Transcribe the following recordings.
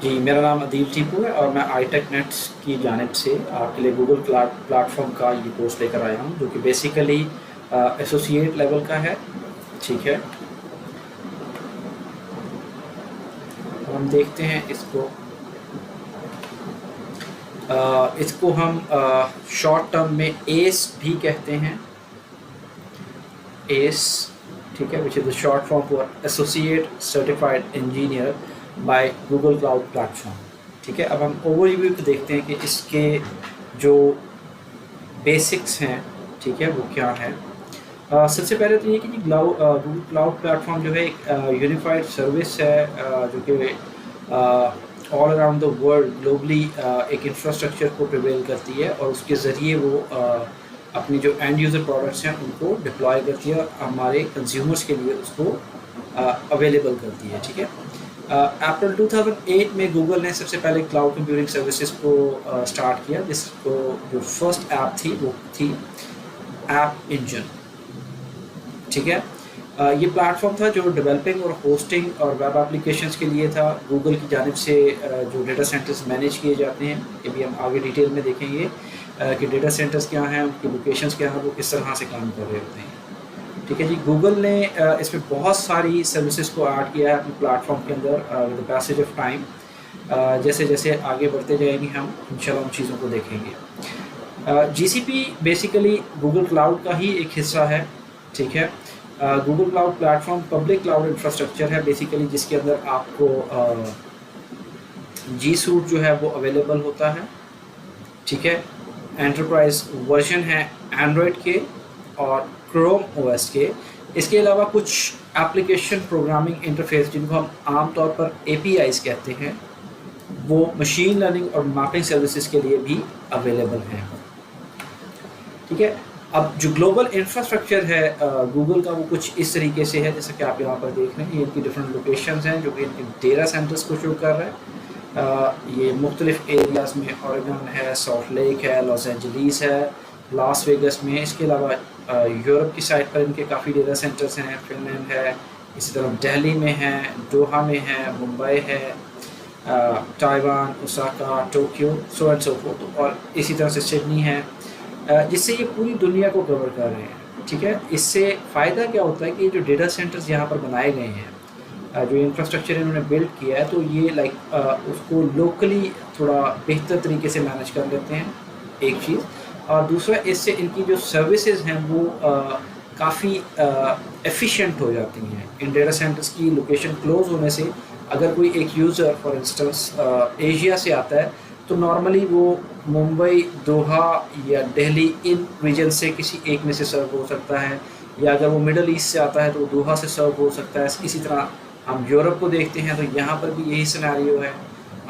जी, मेरा नाम अदील टीपू है और मैं आईटेक नेट्स की जानिब से आपके लिए गूगल क्लाउड प्लेटफॉर्म का ये कोर्स लेकर आया हूँ, जो कि बेसिकली एसोसिएट लेवल का है। ठीक है, अब हम देखते हैं इसको। इसको हम शॉर्ट टर्म में एस भी कहते हैं, एस। ठीक है, which is the short form for associate certified engineer by Google cloud platform. ठीक है, अब हम ओवरव्यू पे देखते हैं कि इसके जो बेसिक्स हैं, ठीक है, वो क्या है। सबसे पहले तो ये कि गूगल क्लाउड प्लेटफॉर्म जो है एक यूनिफाइड सर्विस है, जो कि all around the world globally एक इंफ्रास्ट्रक्चर को प्रिवेल करती है और उसके ज़रिए वो अपनी जो एंड यूज़र प्रोडक्ट्स हैं उनको डिप्लॉय करती है और हमारे कंज्यूमर्स के लिए उसको अवेलेबल करती है। ठीक है, अप्रैल 2008 में गूगल ने सबसे पहले क्लाउड कंप्यूटिंग सर्विसेज को स्टार्ट किया, जिसको जो फर्स्ट ऐप थी वो थी ऐप इंजन। ठीक है, ये प्लेटफॉर्म था जो डेवलपिंग और होस्टिंग और वेब एप्लीकेशंस के लिए था। गूगल की जानिब से जो डेटा सेंटर्स मैनेज किए जाते हैं, ये भी हम आगे डिटेल में देखेंगे कि डेटा सेंटर्स क्या हैं, उनकी लोकेशंस क्या हैं, वो किस तरह से काम कर रहे होते हैं। ठीक है जी, गूगल ने इसमें बहुत सारी सर्विसेज को ऐड किया है अपने प्लेटफॉर्म के अंदर with the passage of time. जैसे जैसे आगे बढ़ते जाएंगे हम इंशाल्लाह उन चीज़ों को देखेंगे। जीसीपी बेसिकली गूगल क्लाउड का ही एक हिस्सा है। ठीक है, Google cloud platform public cloud infrastructure है बेसिकली, जिसके अंदर आपको जी सूट जो है वो अवेलेबल होता है। ठीक है, एंटरप्राइज वर्जन है एंड्रॉयड के और क्रोम ओएस के। इसके अलावा कुछ एप्लीकेशन प्रोग्रामिंग इंटरफेस, जिनको हम आमतौर पर एपीआईज कहते हैं, वो मशीन लर्निंग और मैपिंग सर्विसेज के लिए भी अवेलेबल हैं। ठीक है, अब जो ग्लोबल इंफ्रास्ट्रक्चर है गूगल का, वो कुछ इस तरीके से है, जैसे कि आप यहाँ पर देख रहे हैं। ये इनकी डिफरेंट लोकेशंस हैं जो कि इनके डेटा सेंटर्स को शो कर रहे हैं। ये मुख्तलिफ एरियाज़ में ओरेगन है, सॉल्ट लेक है, लॉस एंजलिस है, लास वेगस में। इसके अलावा यूरोप की साइड पर इनके काफ़ी डेटा सेंटर्स हैं, फिनलैंड है, इसी तरह दिल्ली में है, दोहा में है, मुंबई है, Taiwan, Osaka, Tokyo, so and so fourth, और इसी तरह से सिडनी है, जिससे ये पूरी दुनिया को कवर कर रहे हैं। ठीक है, इससे फ़ायदा क्या होता है कि जो डेटा सेंटर्स यहाँ पर बनाए गए हैं, जो इंफ्रास्ट्रक्चर इन्होंने बिल्ड किया है, तो ये उसको लोकली थोड़ा बेहतर तरीके से मैनेज कर लेते हैं, एक चीज़। और दूसरा, इससे इनकी जो सर्विसेज हैं वो काफ़ी एफिशिएंट हो जाती हैं। इन डेटा सेंटर्स की लोकेशन क्लोज होने से अगर कोई एक यूज़र फॉर इंस्टेंस एशिया से आता है, तो नॉर्मली वो मुंबई, दोहा या दिल्ली, इन रीजन से किसी एक में से सर्व हो सकता है, या अगर वो मिडल ईस्ट से आता है तो दोहा से सर्व हो सकता है। इसी तरह हम यूरोप को देखते हैं तो यहाँ पर भी यही सिनेरियो है।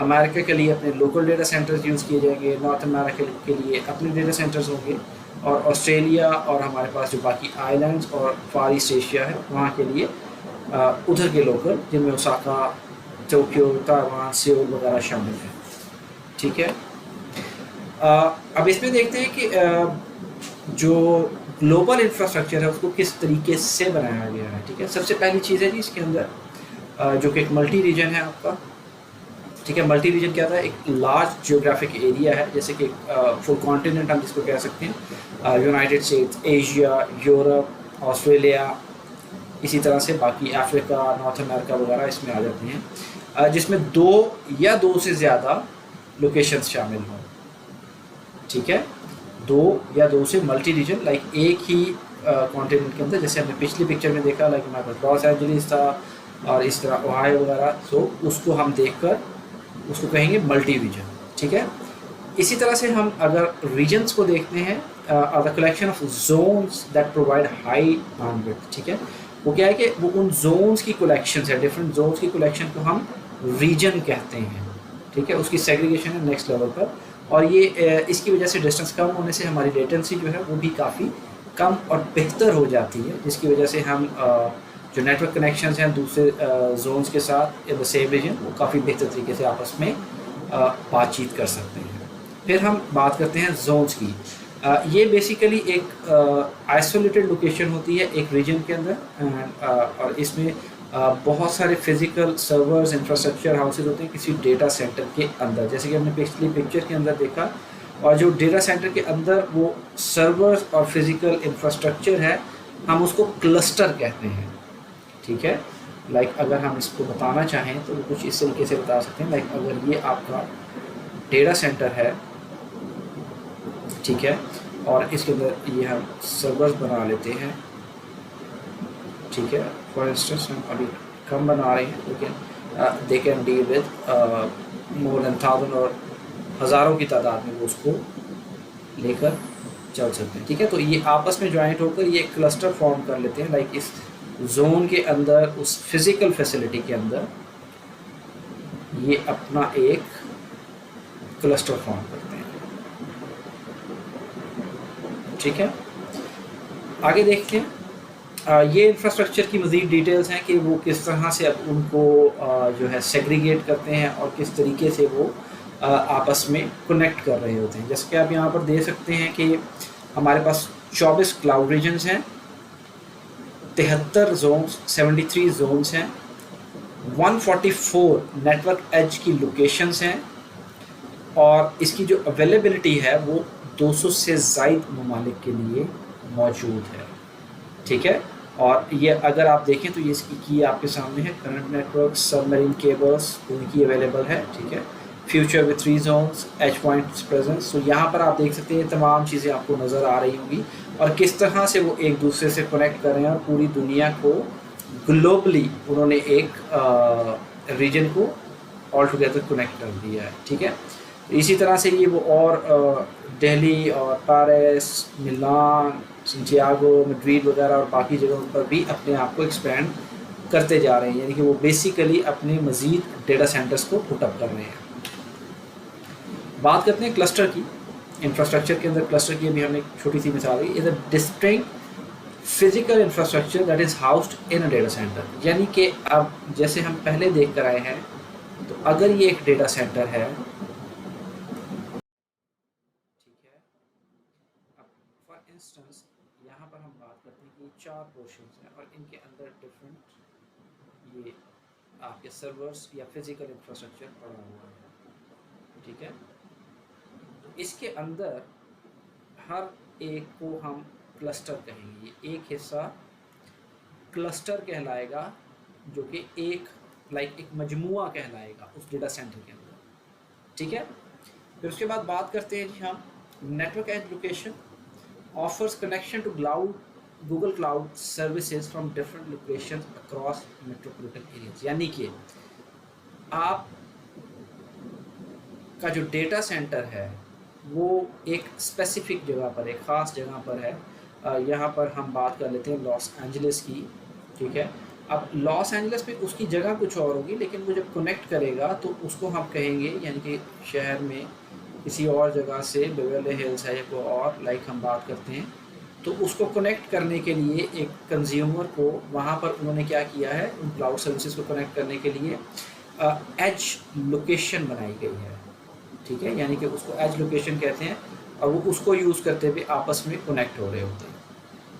अमेरिका के लिए अपने लोकल डेटा सेंटर्स यूज़ किए जाएंगे, नॉर्थ अमेरिका के लिए अपने डेटा सेंटर्स होंगे, और ऑस्ट्रेलिया और हमारे पास जो बाकी आइलैंड्स और फार ईस्ट एशिया है, वहाँ के लिए उधर के लोकल, जिनमें ओसाका, टोक्यो, ताइवान, सियोल वगैरह शामिल हैं। ठीक है, अब इसमें देखते हैं कि जो ग्लोबल इंफ्रास्ट्रक्चर है उसको किस तरीके से बनाया गया है। ठीक है, सबसे पहली चीज़ है जी इसके अंदर जो कि एक मल्टी रीजन है आपका। ठीक है, मल्टी रीजन क्या था, एक लार्ज जियोग्राफिक एरिया है, जैसे कि फुल कॉन्टिनेंट हम जिसको कह सकते हैं, United states, Asia, Europe, Australia, इसी तरह से बाकी अफ्रीका, नॉर्थ अमेरिका वगैरह इसमें आ जाते हैं, जिसमें दो या दो से ज़्यादा लोकेशंस शामिल हों। ठीक है, दो या दो से मल्टी रीजन, लाइक एक ही कॉन्टिनेंट के अंदर, जैसे हमने पिछली पिक्चर में देखा, लाइक हमारे पास लॉस एंजलिस था और इस तरह ओहायो वगैरह, तो उसको हम देखकर उसको कहेंगे मल्टी रीजन। ठीक है, इसी तरह से हम अगर रीजन्स को देखते हैं, the collection of Jones that provide high bandwidth. ठीक है, वो क्या है कि वो उन जोन्स की कलेक्शन है, डिफरेंट जोन्स की कलेक्शन को हम रीजन कहते हैं। ठीक है, उसकी सेग्रीगेशन है नेक्स्ट लेवल पर, और ये इसकी वजह से डिस्टेंस कम होने से हमारी लेटेंसी जो है वो भी काफ़ी कम और बेहतर हो जाती है, जिसकी वजह से हम जो नेटवर्क कनेक्शंस हैं दूसरे जोन्स के साथ इन द सेम रीजन, वो काफ़ी बेहतर तरीके से आपस में बातचीत कर सकते हैं। फिर हम बात करते हैं जोन्स की। ये बेसिकली एक आइसोलेटेड लोकेशन होती है एक रीजन के अंदर, और इसमें बहुत सारे फिजिकल सर्वर्स इंफ्रास्ट्रक्चर हाउसेज होते हैं किसी डेटा सेंटर के अंदर, जैसे कि हमने पिछली पिक्चर के अंदर देखा। और जो डेटा सेंटर के अंदर वो सर्वर्स और फिजिकल इंफ्रास्ट्रक्चर है, हम उसको क्लस्टर कहते हैं। ठीक है, लाइक अगर हम इसको बताना चाहें तो कुछ इस तरीके से बता सकते हैं। लाइक अगर ये आपका डेटा सेंटर है, ठीक है, और इसके अंदर ये हम सर्वर्स बना लेते हैं। ठीक है, फॉर इंस्टेंस हम अभी कम बना रहे हैं, लेकिन they can deal with more than 1000 और हज़ारों की तादाद में वो उसको लेकर चल सकते हैं। ठीक है, तो ये आपस में ज्वाइंट होकर ये क्लस्टर फॉर्म कर लेते हैं। लाइक इस जोन के अंदर, उस फिज़िकल फैसिलिटी के अंदर ये अपना एक क्लस्टर फॉर्म करते हैं। ठीक है, आगे देखते हैं। ये इंफ्रास्ट्रक्चर की मज़ीद डिटेल्स हैं कि वो किस तरह से अब उनको जो है सेग्रीगेट करते हैं और किस तरीके से वो आपस में कनेक्ट कर रहे होते हैं। जैसे कि आप यहाँ पर देख सकते हैं कि हमारे पास 24 क्लाउड रीजन्स हैं, 73 जोन्स, 73 जोन्स हैं, 144 नेटवर्क एज की लोकेशंस हैं, और इसकी जो अवेलेबिलिटी है वो 200 से ज़ायद ममालिक के लिए मौजूद है। ठीक है, और ये अगर आप देखें तो ये इसकी की आपके सामने है। करंट नेटवर्क, सबमरीन केबल्स, उनकी अवेलेबल है। ठीक है, future with 3 zones, edge points presence. तो यहाँ पर आप देख सकते हैं तमाम चीज़ें आपको नज़र आ रही होंगी और किस तरह से वो एक दूसरे से कनेक्ट कर रहे हैं और पूरी दुनिया को ग्लोबली उन्होंने एक रीजन को ऑल टुगेदर कनेक्ट कर दिया है। ठीक है, तो इसी तरह से ये वो और दिल्ली और पेरिस, मिलान, संटियागो, मैड्रिड वगैरह और बाकी जगहों पर भी अपने आप को एक्सपेंड करते जा रहे हैं, यानी कि वो बेसिकली अपने मज़ीद डेटा सेंटर्स को पुटअप कर रहे हैं। बात करते हैं क्लस्टर की। इंफ्रास्ट्रक्चर के अंदर क्लस्टर की अभी हमने एक छोटी सी मिसाल दी। Is a distinct physical infrastructure that is housed in a data centre, यानी कि अब जैसे हम पहले देख कर आए हैं, तो अगर ये एक डेटा सेंटर है, फॉर इंस्टेंस यहाँ पर हम बात करते हैं कि 4 पोर्शंस हैं और इनके अंदर डिफरेंट ये आपके सर्वर्स या फिजिकल इंफ्रास्ट्रक्चर पड़ा हुआ है। ठीक है, तो इसके अंदर हर एक को हम क्लस्टर कहेंगे। ये एक हिस्सा क्लस्टर कहलाएगा, जो कि एक मजमुआ कहलाएगा उस डेटा सेंटर के अंदर। ठीक है, फिर उसके बाद बात करते हैं जी हम network edge location offers connection to Google Cloud services from different locations across metropolitan areas, यानी कि आप का जो डेटा सेंटर है वो एक स्पेसिफिक जगह पर, एक ख़ास जगह पर है। यहाँ पर हम बात कर लेते हैं लॉस एंजलिस की। ठीक है, अब लॉस एंजलिस में उसकी जगह कुछ और होगी, लेकिन वो जब कनेक्ट करेगा तो उसको हम कहेंगे, यानी कि शहर में किसी और जगह से बेवर्ली हिल्स है को और लाइक हम बात करते हैं, तो उसको कनेक्ट करने के लिए एक कंज्यूमर को वहाँ पर उन्होंने क्या किया है, उन क्लाउड सर्विसेज को कनेक्ट करने के लिए एज लोकेशन बनाई गई है। ठीक है, यानी कि उसको एज लोकेशन कहते हैं और वो उसको यूज़ करते हुए आपस में कनेक्ट हो रहे होते हैं।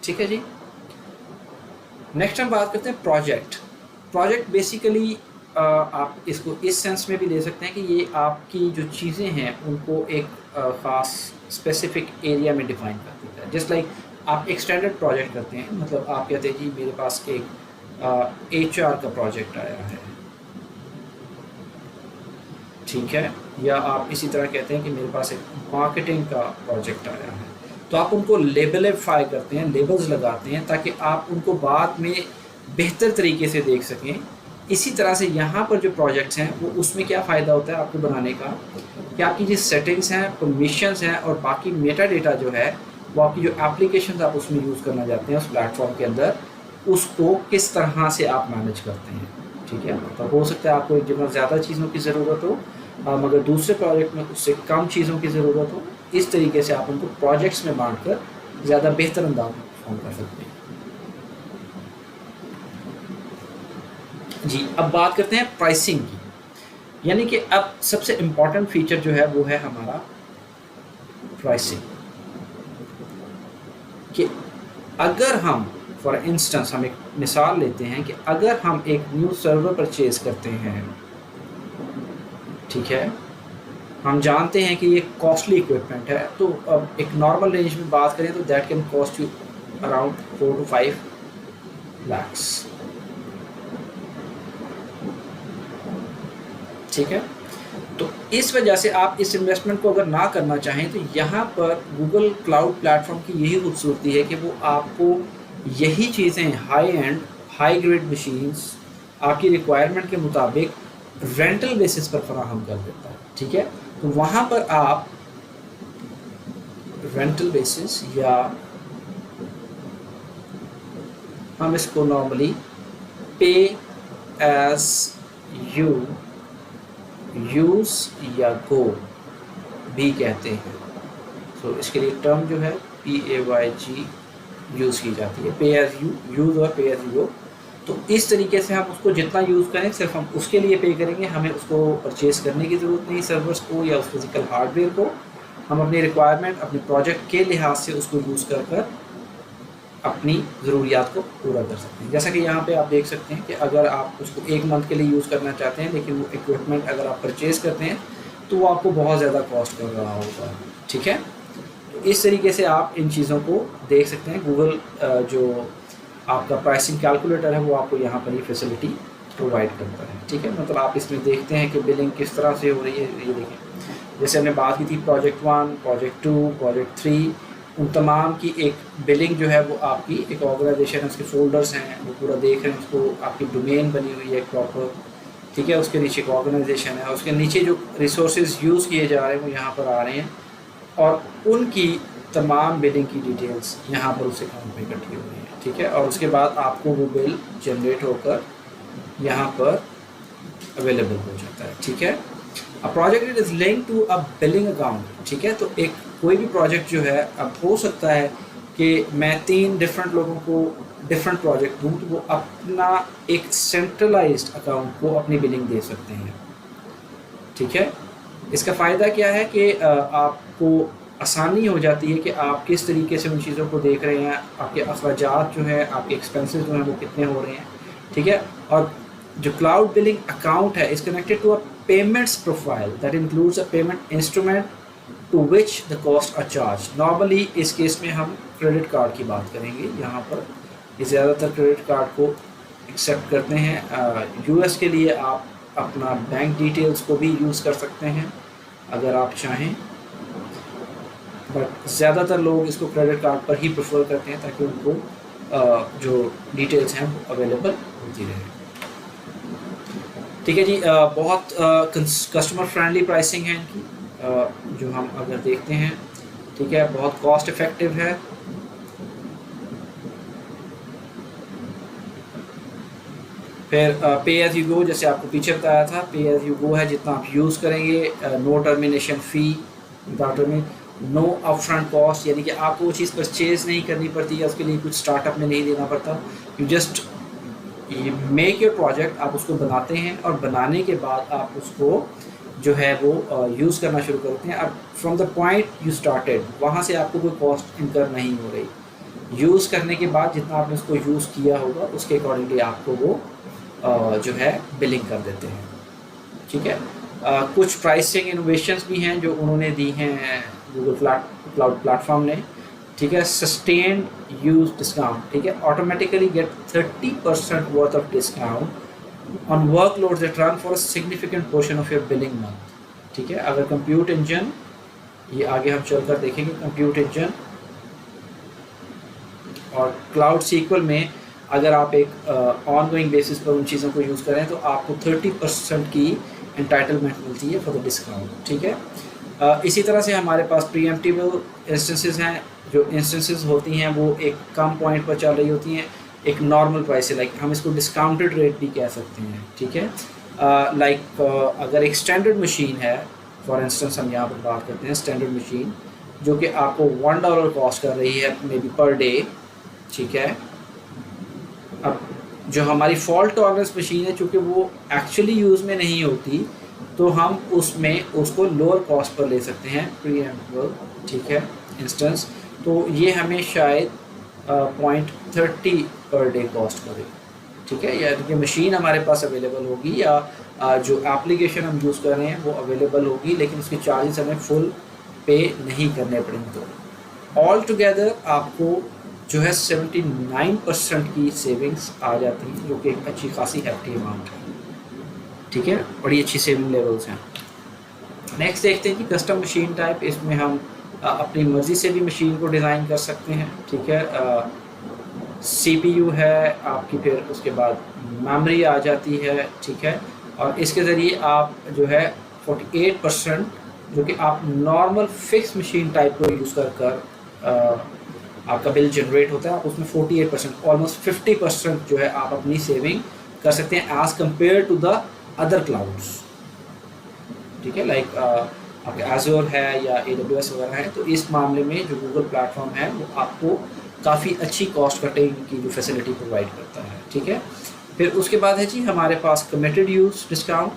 ठीक है जी, नेक्स्ट हम बात करते हैं प्रोजेक्ट। प्रोजेक्ट बेसिकली आप इसको इस सेंस में भी ले सकते हैं कि ये आपकी जो चीज़ें हैं उनको एक ख़ास स्पेसिफिक एरिया में डिफाइन कर देता है। जस्ट लाइक आप एक्सटेंडेड प्रोजेक्ट करते हैं, मतलब आप कहते हैं जी मेरे पास एक HR का प्रोजेक्ट आया है। ठीक है, या आप इसी तरह कहते हैं कि मेरे पास एक मार्केटिंग का प्रोजेक्ट आया है, तो आप उनको लेबलिफाई करते हैं, लेबल्स लगाते हैं ताकि आप उनको बाद में बेहतर तरीके से देख सकें। इसी तरह से यहाँ पर जो प्रोजेक्ट्स हैं वो उसमें क्या फ़ायदा होता है आपको बनाने का, कि आपकी जो सेटिंग्स हैं, परमिशंस हैं और बाकी मेटा डेटा जो है वो आपकी जो एप्लीकेशन आप उसमें यूज़ करना चाहते हैं उस प्लेटफॉर्म के अंदर, उसको किस तरह से आप मैनेज करते हैं। ठीक है, तो हो सकता है आपको एक जगह ज़्यादा चीज़ों की ज़रूरत हो मगर दूसरे प्रोजेक्ट में उससे कम चीज़ों की ज़रूरत हो। इस तरीके से आप उनको प्रोजेक्ट्स में बांट कर ज़्यादा बेहतर अंदाज में परफॉर्म कर सकते हैं। जी, अब बात करते हैं प्राइसिंग की, यानी कि अब सबसे इम्पॉर्टेंट फीचर जो है वो है हमारा प्राइसिंग। कि अगर हम फॉर इंस्टेंस हम एक मिसाल लेते हैं कि अगर हम एक न्यू सर्वर परचेज करते हैं, ठीक है, हम जानते हैं कि ये कॉस्टली इक्विपमेंट है, तो अब एक नॉर्मल रेंज में बात करें तो that can cost you around 4 to 5 lakhs, ठीक है। तो इस वजह से आप इस इन्वेस्टमेंट को अगर ना करना चाहें तो यहाँ पर गूगल क्लाउड प्लेटफॉर्म की यही खूबसूरती है कि वो आपको यही चीज़ें high and high grade machines आपकी रिक्वायरमेंट के मुताबिक रेंटल बेसिस पर फराहम कर देता है, ठीक है। तो वहाँ पर आप रेंटल बेसिस, या हम इसको नॉर्मली पे एज यू यूज़ या गो भी कहते हैं। तो इसके लिए टर्म जो है PAYG यूज़ की जाती है, पे एज यू यूज़ और पे एज यू गो। तो इस तरीके से हम उसको जितना यूज़ करें सिर्फ हम उसके लिए पे करेंगे, हमें उसको परचेज़ करने की ज़रूरत नहीं सर्वर्स को या उस फिज़िकल हार्डवेयर को। हम अपनी रिक्वायरमेंट अपने प्रोजेक्ट के लिहाज से उसको यूज़ कर अपनी ज़रूरियात को पूरा कर सकते हैं। जैसा कि यहाँ पे आप देख सकते हैं कि अगर आप उसको 1 मंथ के लिए यूज़ करना चाहते हैं, लेकिन वो इक्विपमेंट अगर आप परचेज़ करते हैं तो वो आपको बहुत ज़्यादा कॉस्ट कर रहा होगा, ठीक है। तो इस तरीके से आप इन चीज़ों को देख सकते हैं। गूगल जो आपका प्राइसिंग कैलकुलेटर है वो आपको यहाँ पर ये फैसिलिटी प्रोवाइड करता है, ठीक है। मतलब आप इसमें देखते हैं कि बिलिंग किस तरह से हो रही है। ये देखें, जैसे हमने बात की थी प्रोजेक्ट 1, प्रोजेक्ट 2, प्रोजेक्ट 3, उन तमाम की एक बिलिंग जो है वो आपकी एक ऑर्गेनाइजेशन है, उसके फोल्डर्स हैं, वो पूरा देख रहे हैं, उसको आपकी डोमेन बनी हुई है प्रॉपर, ठीक है। उसके नीचे एक ऑर्गेनाइजेशन है, उसके नीचे जो रिसोर्सेज यूज़ किए जा रहे हैं वो यहाँ पर आ रहे हैं, और उनकी तमाम बिलिंग की डिटेल्स यहाँ पर उस अकाउंट में इकट्ठी हुई हैं, ठीक है। और उसके बाद आपको वो बिल जनरेट होकर यहाँ पर अवेलेबल हो जाता है, ठीक है। A project is link to a billing account, ठीक है। तो एक कोई भी प्रोजेक्ट जो है, अब हो सकता है कि मैं 3 डिफरेंट लोगों को डिफरेंट प्रोजेक्ट दूँ, तो वो अपना एक सेंट्रलाइज्ड अकाउंट को अपनी बिलिंग दे सकते हैं, ठीक है। इसका फ़ायदा क्या है कि आपको आसानी हो जाती है कि आप किस तरीके से उन चीज़ों को देख रहे हैं, आपके अखराजात जो है, आपके एक्सपेंसेस जो हैं वो कितने हो रहे हैं, ठीक है। और जो क्लाउड बिलिंग अकाउंट है is connected to a payments profile that includes a payment instrument to which the cost are charge. Normally इस केस में हम क्रेडिट कार्ड की बात करेंगे। यहाँ पर ये ज़्यादातर क्रेडिट कार्ड को एक्सेप्ट करते हैं। US के लिए आप अपना बैंक डिटेल्स को भी यूज़ कर सकते हैं अगर आप चाहें, बट ज़्यादातर लोग इसको क्रेडिट कार्ड पर ही प्रेफर करते हैं ताकि उनको जो डिटेल्स हैं वो अवेलेबल होती रहे, ठीक है जी। बहुत कस्टमर फ्रेंडली प्राइसिंग है इनकी, जो हम अगर देखते हैं, ठीक है, बहुत कॉस्ट इफ़ेक्टिव है। फिर पे एज यू गो, जैसे आपको पीछे बताया था, पे एज यू गो है, जितना आप यूज़ करेंगे, नो टर्मिनेशन फ़ी, नो अपफ्रंट कॉस्ट, यानी कि आपको वो चीज़ परचेज़ नहीं करनी पड़ती या उसके लिए कुछ स्टार्टअप में नहीं देना पड़ता। You just make your project, आप उसको बनाते हैं और बनाने के बाद आप उसको जो है वो यूज़ करना शुरू करते हैं। अब from the point you started, वहाँ से आपको कोई कॉस्ट इनकर नहीं हो रही। यूज़ करने के बाद जितना आपने उसको यूज़ किया होगा उसके अकॉर्डिंगली आपको वो जो है बिलिंग कर देते हैं, ठीक है। कुछ प्राइसिंग इनोवेशंस भी हैं जो उन्होंने दी हैं गूगल क्लाउड प्लेटफॉर्म ने, ठीक है। सस्टेन्ड यूज डिस्काउंट, ठीक है, automatically gate 30% worth of discount on workload that run for a significant portion of your billing month, ठीक है। अगर कंप्यूट इंजन, ये आगे हम चलकर देखेंगे, कंप्यूट इंजन और क्लाउड सीक्वल में अगर आप एक ऑनगोइंग बेसिस पर उन चीज़ों को यूज़ करें तो आपको 30% की एंटाइटलमेंट मिलती है फॉर द डिस्काउंट, ठीक है। इसी तरह से हमारे पास प्रीएम्प्टिबल इंस्टेंसेस हैं। जो इंस्टेंसेस होती हैं वो एक कम पॉइंट पर चल रही होती हैं, एक नॉर्मल प्राइस है, लाइक हम इसको डिस्काउंटेड रेट भी कह सकते हैं, ठीक है। लाइक अगर एक स्टैंडर्ड मशीन है, फॉर इंस्टेंस हम यहाँ पर बात करते हैं स्टैंडर्ड मशीन, जो कि आपको $1 कॉस्ट कर रही है मे बी पर डे, ठीक है। अब जो हमारी फॉल्ट टॉलरेंस मशीन है, चूँकि वो एक्चुअली यूज़ में नहीं होती, तो हम उसमें उसको लोअर कॉस्ट पर ले सकते हैं प्रीएम्प्टिबल, ठीक है, इंस्टेंस। तो ये हमें शायद 0.30 पर डे कॉस्ट करेगी, ठीक है। यानी कि मशीन हमारे पास अवेलेबल होगी या जो एप्लीकेशन हम यूज़ कर रहे हैं वो अवेलेबल होगी, लेकिन उसके चार्जेस हमें फुल पे नहीं करने पड़ेंगे। तो ऑल टुगेदर आपको जो है 79% की सेविंग्स आ जाती है, जो कि एक अच्छी खासी हैप्पी अमाउंट है, ठीक है। बड़ी अच्छी सेविंग लेवल्स हैं। नेक्स्ट देखते हैं कि कस्टम मशीन टाइप। इसमें हम अपनी मर्ज़ी से भी मशीन को डिज़ाइन कर सकते हैं, ठीक है। CPU है आपकी, फिर उसके बाद मेमोरी आ जाती है, ठीक है। और इसके ज़रिए आप जो है 48% जो कि आप नॉर्मल फिक्स मशीन टाइप को यूज़ कर आपका बिल जनरेट होता है, आप उसमें 48% ऑलमोस्ट 50% जो है आप अपनी सेविंग कर सकते हैं as compare to the other clouds, ठीक है। लाइक आपके एज़्योर है या AWS वगैरह है। तो इस मामले में जो गूगल प्लेटफॉर्म है वो आपको काफ़ी अच्छी कॉस्ट कटिंग की जो फैसिलिटी प्रोवाइड करता है, ठीक है। फिर उसके बाद है जी हमारे पास कमिटेड यूज़ डिस्काउंट,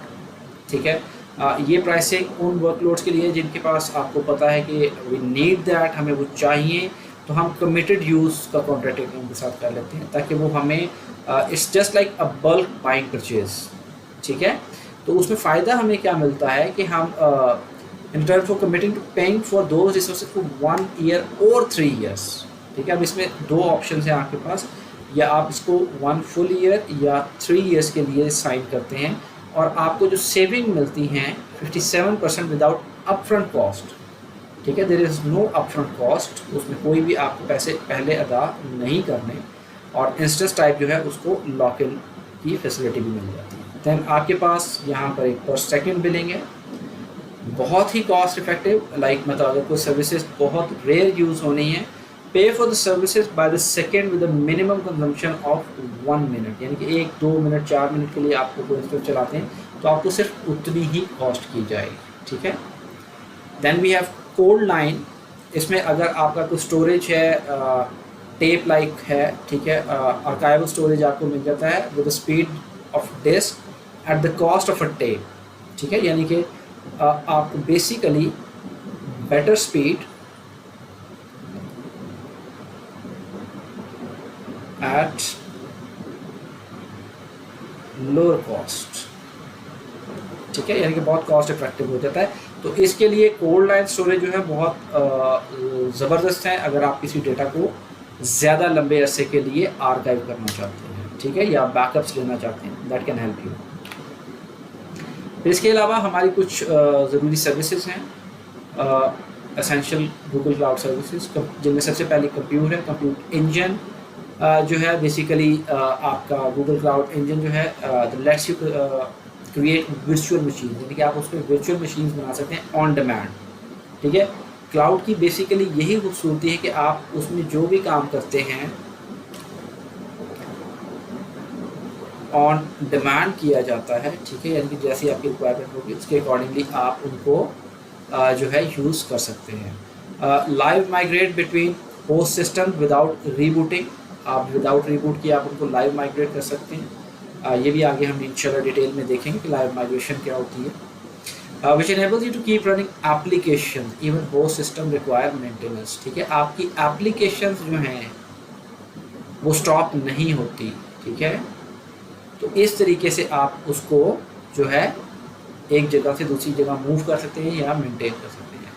ठीक है। ये प्राइसिंग उन वर्कलोड्स के लिए जिनके पास आपको पता है कि वी नीड दैट, हमें वो चाहिए, तो हम कमिटेड यूज़ का कॉन्ट्रैक्ट उनके साथ कर लेते हैं, ताकि वो हमें it's just like a bulk buying purchase, ठीक है। तो उसमें फ़ायदा हमें क्या मिलता है कि हम in return for committing to paying for those resources for 1 year और 3 ईयर्स, ठीक है। अब इसमें 2 ऑप्शन हैं आपके पास, या आप इसको 1 फुल ईयर या 3 ईयर्स के लिए साइन करते हैं, और आपको जो सेविंग मिलती हैं 57% विदाउट अपफ्रंट कॉस्ट, ठीक है। There is no upfront cost, उसमें कोई भी आपको पैसे पहले अदा नहीं करने, और इंस्टेंस टाइप जो है उसको लॉक इन की फैसिलिटी भी मिल जाती है। दैन आपके पास यहाँ पर एक पर सेकेंड बिलिंग है, बहुत ही कॉस्ट इफेक्टिव। लाइक मतलब अगर कोई सर्विसेज बहुत रेयर यूज़ होनी है, पे for the services by the second with the minimum consumption of 1 minute, यानी कि 1, 2 मिनट, 4 मिनट के लिए आपको कोई इंस्टेंस चलाते हैं तो आपको सिर्फ उतनी ही कॉस्ट की जाएगी, ठीक है। Then we have cold line. इसमें अगर आपका कोई स्टोरेज है टेप लाइक है, ठीक है, आर्काइवल स्टोरेज आपको मिल जाता है with the speed of disk at the cost of a tape, ठीक है। यानी कि आपको basically better speed at lower cost, ठीक है, यानी कि बहुत कॉस्ट इफेक्टिव हो जाता है। तो इसके लिए कोल्ड लाइन स्टोरेज जो है बहुत ज़बरदस्त है अगर आप किसी डेटा को ज़्यादा लंबे अरसे के लिए आर्काइव करना चाहते हैं, ठीक है, या बैकअप्स लेना चाहते हैं, दैट कैन हेल्प यू। इसके अलावा हमारी कुछ ज़रूरी सर्विसेज हैं, एसेंशियल गूगल क्लाउड सर्विसेज, जिनमें सबसे पहले कंप्यूट है। कंप्यूट इंजन जो है बेसिकली आपका गूगल क्लाउड इंजन जो है let's you create virtual machine, यानी कि आप उसमें वर्चुअल मशीन बना सकते हैं ऑन डिमांड, ठीक है। क्लाउड की बेसिकली यही खूबसूरती है कि आप उसमें जो भी काम करते हैं ऑन डिमांड किया जाता है, ठीक है, यानी कि जैसी आपकी रिक्वायरमेंट होगी उसके अकॉर्डिंगली आप उनको जो है यूज़ कर सकते हैं। Live migrate between host system without rebooting, आप विदाउट रीबूट किए आप उनको लाइव माइग्रेट कर सकते हैं। ये भी आगे हम इंशाल्लाह डिटेल में देखेंगे कि लाइव माइग्रेशन क्या होती है। Which enables you to keep running application even host system require maintenance, ठीक है। आपकी एप्लीकेशंस जो हैं वो स्टॉप नहीं होती, ठीक है। तो इस तरीके से आप उसको जो है एक जगह से दूसरी जगह मूव कर सकते हैं या मेंटेन कर सकते हैं।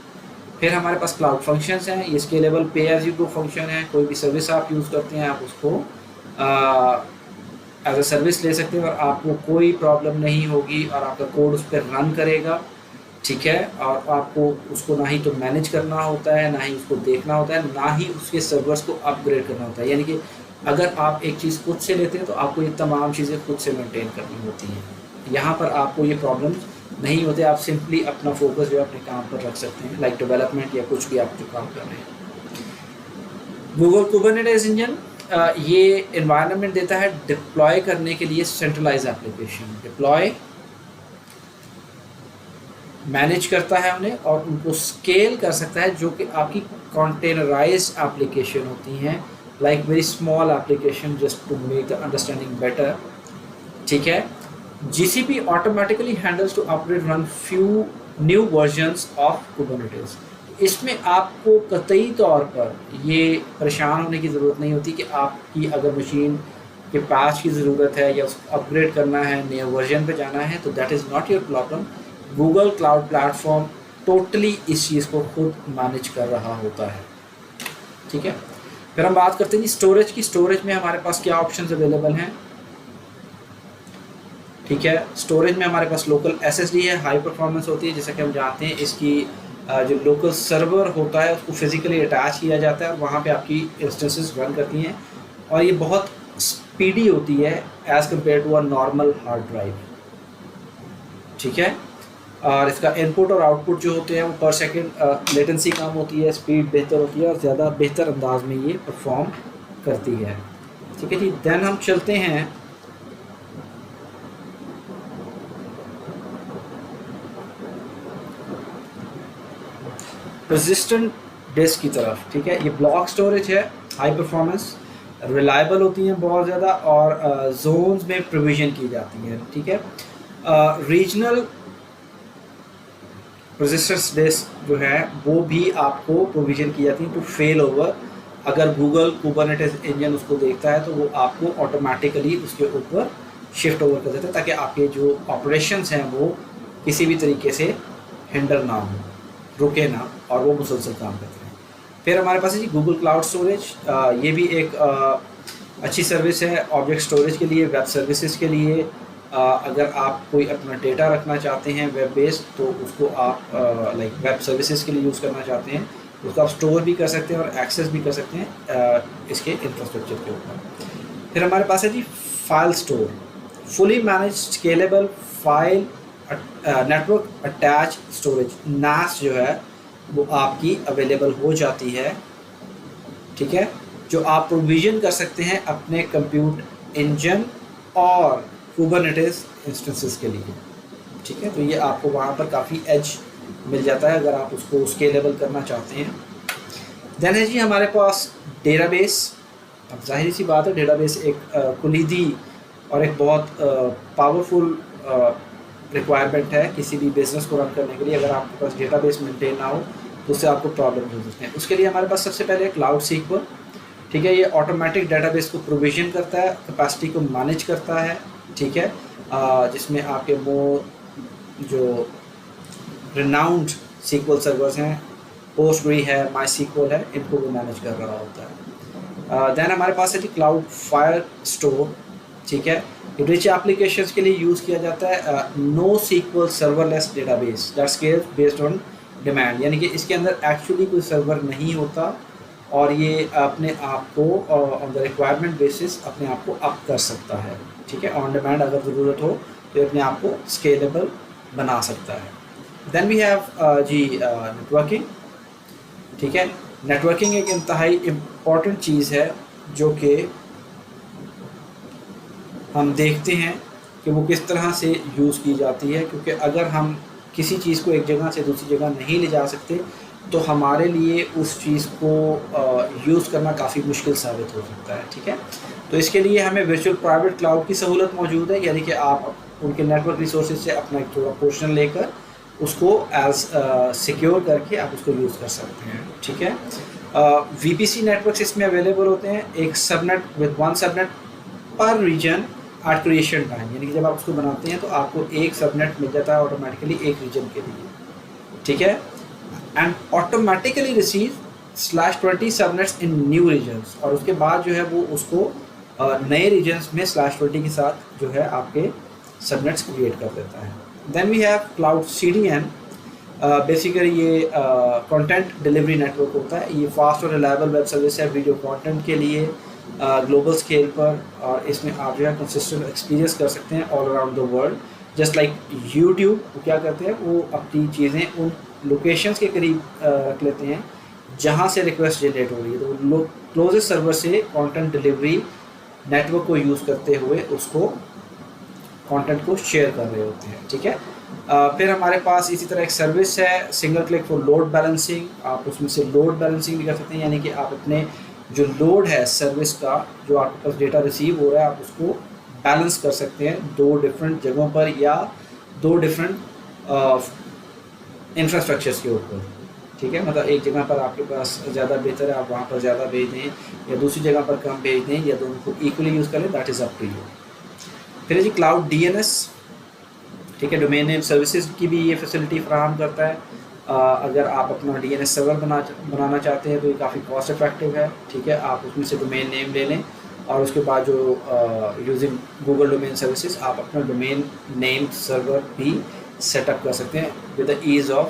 फिर हमारे पास क्लाउड फंक्शंस हैं, ये स्केलेबल पे एज यू गो फंक्शन है। कोई भी सर्विस आप यूज़ करते हैं आप उसको एज अ सर्विस ले सकते हैं और आपको कोई प्रॉब्लम नहीं होगी और आपका कोड उस पर रन करेगा, ठीक है। और आपको उसको ना ही तो मैनेज करना होता है, ना ही उसको देखना होता है, ना ही उसके सर्वर्स को अपग्रेड करना होता है। यानी कि अगर आप एक चीज़ खुद से लेते हैं तो आपको ये तमाम चीज़ें खुद से मेंटेन करनी होती हैं। यहाँ पर आपको ये प्रॉब्लम्स नहीं होते, आप सिंपली अपना फोकस जो है अपने काम पर रख सकते हैं, लाइक डेवलपमेंट या कुछ भी आप जो काम कर रहे हैं। गूगल कुबरनेटिस इंजन ये एनवायरनमेंट देता है डिप्लॉय करने के लिए सेंट्रलाइज एप्लीकेशन, डिप्लॉय मैनेज करता है उन्हें और उनको स्केल कर सकता है, जो कि आपकी कॉन्टेनराइज्ड एप्लीकेशन होती हैं, like very small application, just to make the understanding better, ठीक है। GCP automatically handles to upgrade run few new versions of Kubernetes। इसमें आपको कतई तौर पर ये परेशान होने की ज़रूरत नहीं होती कि आपकी अगर मशीन के पैच की ज़रूरत है या उसको अपग्रेड करना है, नए वर्जन पे जाना है, तो that is not your problem. Google cloud platform totally इस चीज़ को खुद मैनेज कर रहा होता है, ठीक है। फिर हम बात करते हैं जी स्टोरेज की। स्टोरेज में हमारे पास क्या ऑप्शंस अवेलेबल हैं, ठीक है। स्टोरेज में हमारे पास लोकल एसएसडी है, हाई परफॉर्मेंस होती है, जैसा कि हम जानते हैं। इसकी जो लोकल सर्वर होता है उसको फिज़िकली अटैच किया जाता है और वहाँ पे आपकी इंस्टेंसेस रन करती हैं, और ये बहुत स्पीडी होती है as compare to a normal hard drive, ठीक है। और इसका इनपुट और आउटपुट जो होते हैं वो पर सेकंड लेटेंसी कम होती है, स्पीड बेहतर होती है और ज़्यादा बेहतर अंदाज में ये परफॉर्म करती है, ठीक है जी। देन हम चलते हैं परसिस्टेंट डिस्क की तरफ, ठीक है। ये ब्लॉक स्टोरेज है, हाई परफॉर्मेंस, रिलायबल होती हैं बहुत ज़्यादा और जोन्स में प्रोविज़न की जाती हैं, ठीक है। रीजनल परसिस्टेंट डिस्क जो है वो भी आपको प्रोविज़न की जाती है टू फेल ओवर। अगर गूगल कुबरनेटिस इंजन उसको देखता है तो वो आपको ऑटोमेटिकली उसके ऊपर शिफ्ट ओवर कर देता है ताकि आपके जो ऑपरेशंस हैं वो किसी भी तरीके से हिंडर ना हो, रुके ना, और वो मुसलसल काम करते हैं। फिर हमारे पास है जी गूगल क्लाउड स्टोरेज। ये भी एक अच्छी सर्विस है ऑब्जेक्ट स्टोरेज के लिए, वेब सर्विसेज के लिए। अगर आप कोई अपना डेटा रखना चाहते हैं वेब बेस्ड, तो उसको आप लाइक वेब सर्विसेज के लिए यूज़ करना चाहते हैं, उसको आप स्टोर भी कर सकते हैं और एक्सेस भी कर सकते हैं इसके इंफ्रास्ट्रक्चर के ऊपर। फिर हमारे पास है जी file store, fully manage scalable file network attach storage, NAS जो है वो आपकी अवेलेबल हो जाती है, ठीक है, जो आप प्रोविज़न कर सकते हैं अपने कंप्यूट इंजन और कुबरनेटिस इंस्टेंसेस के लिए, ठीक है। तो ये आपको वहाँ पर काफ़ी एज मिल जाता है अगर आप उसको स्केलेबल करना चाहते हैं। देन है जी हमारे पास डेटाबेस। अब जाहिर सी बात है डेटाबेस एक कुलीदी और एक बहुत पावरफुल रिक्वायरमेंट है किसी भी बिज़नेस को रन करने के लिए। अगर आपके पास डेटाबेस मेंटेन ना हो तो उससे आपको प्रॉब्लम हो सकते हैं। उसके लिए हमारे पास सबसे पहले क्लाउड सीक्वल, ठीक है। ये ऑटोमेटिक डेटाबेस को प्रोविज़न करता है, कैपेसिटी को मैनेज करता है, ठीक है, जिसमें आपके वो जो रिनाउंड सीक्वल सर्वर्स हैं, पोस्टग्री है, माई सीक्वल है, इनको भी मैनेज कर रहा होता है। देन हमारे पास है क्लाउड फायर स्टोर, ठीक है। रिच एप्लीकेशंस के लिए यूज़ किया जाता है no SQL serverless database that scales based on demand, यानी कि इसके अंदर एक्चुअली कोई सर्वर नहीं होता और ये अपने आप को ऑन द रिक्वायरमेंट बेसिस अपने आप को अप कर सकता है, ठीक है। ऑन डिमांड अगर ज़रूरत हो तो अपने आप को स्केलेबल बना सकता है। Then we have G networking, ठीक है। नेटवर्किंग एक इंतहाई इम्पॉर्टेंट चीज़ है जो कि हम देखते हैं कि वो किस तरह से यूज़ की जाती है, क्योंकि अगर हम किसी चीज़ को एक जगह से दूसरी जगह नहीं ले जा सकते तो हमारे लिए उस चीज़ को यूज़ करना काफ़ी मुश्किल साबित हो सकता है, ठीक है। तो इसके लिए हमें वर्चुअल प्राइवेट क्लाउड की सहूलत मौजूद है, यानी कि आप उनके नेटवर्क रिसोर्सेज से अपना एक थोड़ा पोर्शन लेकर उसको एज सिक्योर करके आप उसको यूज़ कर सकते हैं, ठीक है। VPC नेटवर्क्स इसमें अवेलेबल होते हैं, एक सबनेट विद वन सबनेट पर रीजन एट क्रिएशन टाइम, यानी कि जब आप उसको बनाते हैं तो आपको एक सबनेट मिल जाता है ऑटोमेटिकली एक रीजन के लिए, ठीक है। And automatically receive /20 subnets in new regions, और उसके बाद जो है वो उसको नए रीजन्स में /20 के साथ जो है आपके सबनेट्स क्रिएट कर देता है। Then we have cloud CDN, basically ये कंटेंट डिलीवरी नेटवर्क होता है। ये फास्ट और रिलायबल वेब सर्विस है वीडियो कंटेंट के लिए ग्लोबल स्केल पर, और इसमें आप जो है कंसिस्टेंट एक्सपीरियंस कर सकते हैं all around the world. Just like YouTube, वो क्या करते हैं, वो अपनी चीज़ें उन लोकेशंस के करीब रख लेते हैं जहाँ से रिक्वेस्ट जनरेट हो रही है, तो लोग क्लोजेस्ट सर्वर से कंटेंट डिलीवरी नेटवर्क को यूज़ करते हुए उसको कंटेंट को शेयर कर रहे होते हैं, ठीक है। फिर हमारे पास इसी तरह एक सर्विस है single click for load balancing. आप उसमें से लोड बैलेंसिंग भी कर सकते हैं, यानी कि आप अपने जो लोड है सर्विस का, जो आपके पास डेटा रिसीव हो रहा है, आप उसको बैलेंस कर सकते हैं 2 डिफरेंट जगहों पर या 2 डिफरेंट इंफ्रास्ट्रक्चर्स के ऊपर, ठीक है, मतलब एक जगह पर आपके पास ज़्यादा बेहतर है, आप वहाँ पर ज़्यादा भेज दें या दूसरी जगह पर कम भेज दें या दोनों को इक्वली यूज़ करें, that is up to you. फिर है जी क्लाउड DNS, ठीक है, डोमेन नेम सर्विसेज की भी ये फैसिलिटी फराहम करता है। अगर आप अपना DNS सर्वर बनाना चाहते हैं तो ये काफ़ी कॉस्ट इफेक्टिव है, ठीक है। आप उसमें से डोमेन नेम ले लें और उसके बाद जो यूजिंग गूगल डोमेन सर्विसेज आप अपना डोमेन नेम सर्वर भी सेटअप कर सकते हैं with the ease of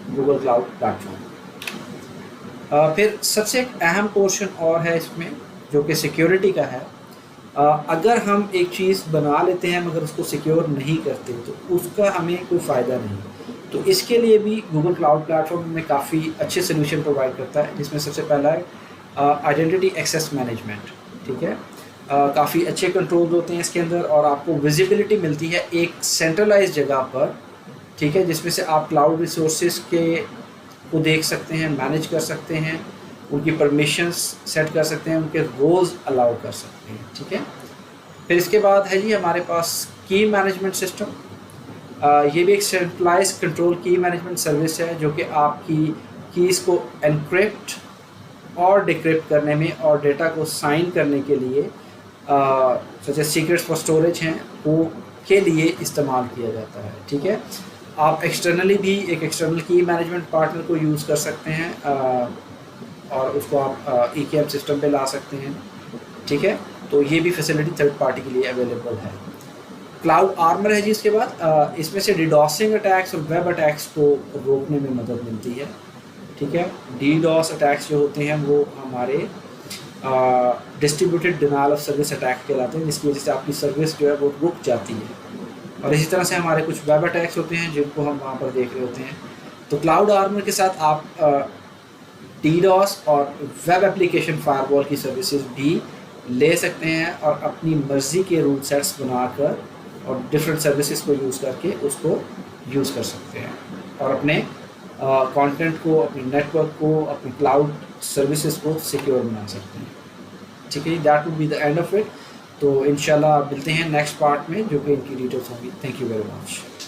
Google cloud platform. फिर सबसे एक अहम पोर्शन और है इसमें जो कि सिक्योरिटी का है। अगर हम एक चीज़ बना लेते हैं मगर उसको सिक्योर नहीं करते तो उसका हमें कोई फ़ायदा नहीं। तो इसके लिए भी गूगल क्लाउड प्लेटफॉर्म में काफ़ी अच्छे सोल्यूशन प्रोवाइड करता है, जिसमें सबसे पहला है आइडेंटिटी एक्सेस मैनेजमेंट, ठीक है। काफ़ी अच्छे कंट्रोल होते हैं इसके अंदर और आपको विजिबिलिटी मिलती है एक सेंट्रलाइज जगह पर, ठीक है, जिसमें से आप क्लाउड रिसोर्सेज को देख सकते हैं, मैनेज कर सकते हैं, उनकी परमिशंस सेट कर सकते हैं, उनके रोल्स अलाउ कर सकते हैं, ठीक है। फिर इसके बाद है जी हमारे पास की मैनेजमेंट सिस्टम। ये भी एक सेंट्रलाइज कंट्रोल की मैनेजमेंट सर्विस है जो कि आपकी कीज़ को एनक्रिप्ट और डिक्रिप्ट करने में और डेटा को साइन करने के लिए जैसे सीक्रेट्स फॉर स्टोरेज हैं वो के लिए इस्तेमाल किया जाता है, ठीक है। आप एक्सटर्नली भी एक एक्सटर्नल की मैनेजमेंट पार्टनर को यूज़ कर सकते हैं और उसको आप EKM सिस्टम पे ला सकते हैं, ठीक है। तो ये भी फैसिलिटी थर्ड पार्टी के लिए अवेलेबल है। क्लाउड आर्मर है जी इसके बाद, इसमें से डिडॉसिंग अटैक्स और वेब अटैक्स को रोकने में मदद मिलती है, ठीक है। DDoS अटैक्स जो होते हैं वो हमारे distributed denial of service attack कहलाते हैं, जिसकी वजह से आपकी सर्विस जो है वो रुक जाती है। और इसी तरह से हमारे कुछ वेब अटैक्स होते हैं जिनको हम वहाँ पर देख रहे होते हैं। तो क्लाउड आर्मर के साथ आप DDoS और वेब एप्लीकेशन फायरवॉल की सर्विसेज भी ले सकते हैं और अपनी मर्ज़ी के रूल सेट्स बनाकर और डिफरेंट सर्विसेज को यूज़ करके उसको यूज़ कर सकते हैं और अपने कंटेंट को, अपने नेटवर्क को, अपनी क्लाउड सर्विसेज को सिक्योर बना सकते हैं, ठीक है। That would be the end of it. तो इंशाल्लाह मिलते हैं नेक्स्ट पार्ट में जो कि इनकी डिटेल्स होंगी। Thank you very much.